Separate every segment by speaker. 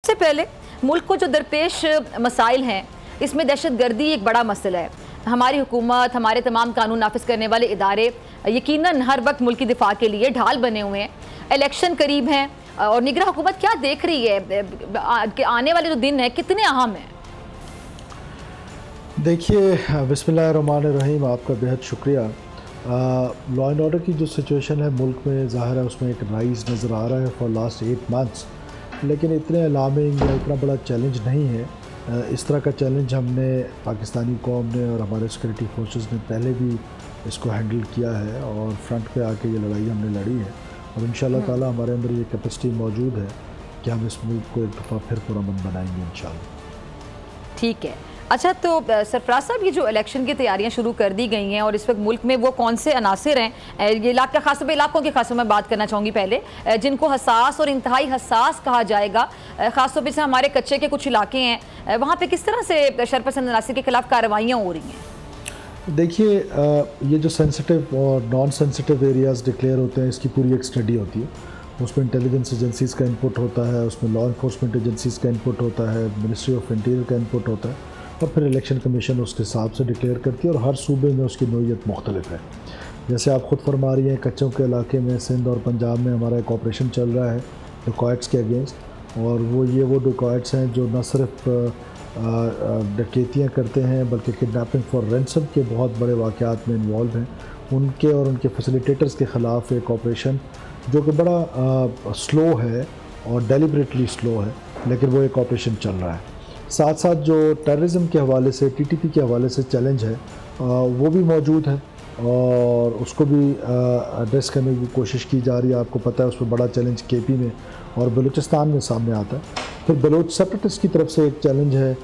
Speaker 1: सबसे पहले मुल्क को जो दरपेश मसाइल हैं, इसमें दहशतगर्दी एक बड़ा मसला है। हमारी हुकूमत, हमारे तमाम कानून नाफिज करने वाले इदारे यकीनन हर वक्त मुल्क की दिफा के लिए ढाल बने हुए हैं। इलेक्शन करीब हैं और निगरां हुकूमत क्या देख रही है कि आने वाले जो दिन है कितने अहम हैं?
Speaker 2: देखिए, बिस्मिल्लाहिर्रहमानिर्रहीम, आपका बेहद शुक्रिया। लॉ एंड ऑर्डर की जो सिचुएशन है मुल्क में, ज़ाहिर है उसमें एक राइज नज़र आ रहा है फॉर लास्ट 8 मंथ्स, लेकिन इतने अलार्मिंग या इतना बड़ा चैलेंज नहीं है। इस तरह का चैलेंज हमने, पाकिस्तानी कौम ने और हमारे सिक्योरिटी फोर्सेस ने पहले भी इसको हैंडल किया है और फ्रंट पे आके ये लड़ाई हमने लड़ी है और इंशाल्लाह ताला हमारे अंदर ये कैपेसिटी मौजूद है कि हम इस मुल्क को एक दफ़ा फिर पुरअमन बनाएंगे इंशाल्लाह।
Speaker 1: ठीक है। अच्छा, तो सरफराज साहब, ये जो इलेक्शन की तैयारियां शुरू कर दी गई हैं और इस वक्त मुल्क में वो कौन से अनासिर हैं, ये इलाकों के खासतौर में बात करना चाहूँगी पहले, जिनको हसास और इंतहाई हसास कहा जाएगा, ख़ासतौर से हमारे कच्चे के कुछ इलाके हैं, वहाँ पे किस तरह से शरपसंद अनासिर के खिलाफ कार्रवाइयाँ हो रही हैं?
Speaker 2: देखिए, ये जो सेंसिटिव और नॉन सेंसिटिव एरियाज़ डिक्लेयर होते हैं, इसकी पूरी एक स्टडी होती है। उसमें इंटेलिजेंस एजेंसीज़ का इनपुट होता है, उसमें लॉ इन्फोर्समेंट एजेंसीज़ का इनपुट होता है, मिनिस्ट्री ऑफ इंटीरियर का इनपुट होता है और फिर इलेक्शन कमीशन उसके हिसाब से डिक्लेयर करती है और हर सूबे में उसकी नोयत मुख्तलिफ है। जैसे आप ख़ुद फरमा रही हैं, कच्चों के इलाके में सिंध और पंजाब में हमारा एक ऑपरेशन चल रहा है डिकॉइट्स के अगेंस्ट, और वो डिकॉइट्स हैं जो न सिर्फ डकैतियाँ करते हैं बल्कि किडनैपिंग फॉर रेंसम के बहुत बड़े वाक़यात में इन्वॉल्व हैं। उनके और उनके फैसिलिटेटर्स के ख़िलाफ़ एक ऑपरेशन जो कि बड़ा स्लो है और डेलिबरेटली स्लो है, लेकिन वो एक ऑपरेशन चल रहा है। साथ साथ जो टेररिज्म के हवाले से, टीटीपी के हवाले से चैलेंज है, वो भी मौजूद है और उसको भी एड्रेस करने की कोशिश की जा रही है। आपको पता है उसमें बड़ा चैलेंज केपी में और बलूचिस्तान में सामने आता है। फिर बलोच सेपरेटिस्ट की तरफ से एक चैलेंज है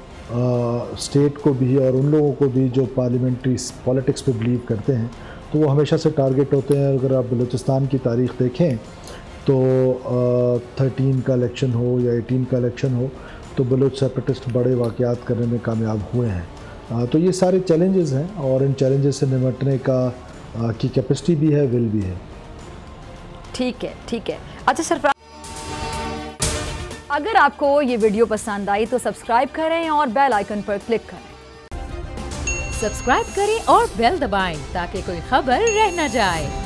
Speaker 2: स्टेट को भी और उन लोगों को भी जो पार्लियामेंट्री पॉलिटिक्स पे बिलीव करते हैं, तो वो हमेशा से टारगेट होते हैं। अगर आप बलूचिस्तान की तारीख़ देखें तो 13 का इलेक्शन हो या 18 का इलेक्शन हो, तो बलोच सेपरेटिस्ट बड़े वाक़यात करने में कामयाब हुए हैं। तो ये सारे चैलेंजेस हैं और इन चैलेंजेस से निपटने की कैपेसिटी भी है, विल भी है।
Speaker 1: ठीक है, ठीक है। अच्छा सरफराज, अगर आपको ये वीडियो पसंद आई तो सब्सक्राइब करें और बेल आइकन पर क्लिक करें।
Speaker 3: सब्सक्राइब करें और बेल दबाएं ताकि कोई खबर रह न जाए।